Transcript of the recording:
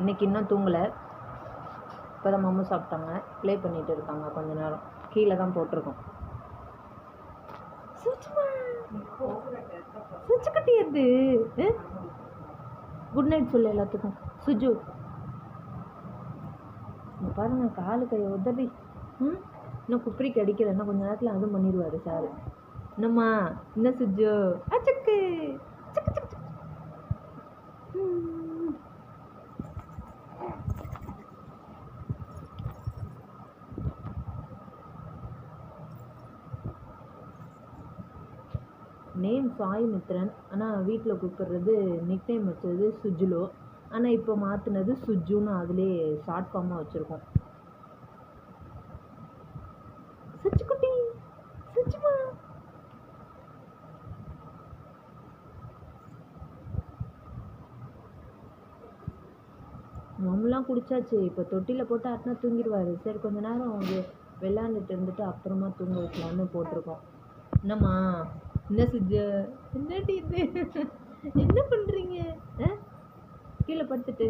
இன்றைக்கி இன்னும் தூங்கலை. இப்போ தான் மம்மு சாப்பிட்டாங்க. ப்ளே பண்ணிகிட்டு இருக்காங்க. கொஞ்ச நேரம் கீழே தான் போட்டிருக்கோம். சுச்சுக்குட்டி எது குட் நைட் சொல்லு எல்லாத்துக்கும். சுஜு பாருங்க, காலு கையை உதறி. இன்னும் குப்பரிக்கு அடிக்கல. இன்னும் கொஞ்ச நேரத்தில் அதுவும் பண்ணிடுவார் சார். என்னம்மா என்ன சுஜு அச்சக்கு நேம் சாய் மித்ரன். ஆனால் வீட்டில் கூப்பிடுறது நிக் நேம் வச்சது சுஜுலோ. ஆனால் இப்போ மாற்றினது சுஜுன்னு அதிலே ஷார்ட் ஃபார்மாக வச்சுருக்கோம். சுச்சுக்குட்டி சுச்சுமா மம்முலாம் குடிச்சாச்சு. இப்போ தொட்டியில் போட்டு ஆட்டினா தூங்கிடுவார். சரி கொஞ்ச நேரம் அவங்க விளாண்டுட்டு இருந்துட்டு அப்புறமா தூங்க வைக்கலான்னு போட்டிருக்கோம். என்னம்மா என்ன சுஜு என்னடி இது என்ன பண்ணுறீங்க கீழே படுத்துட்டு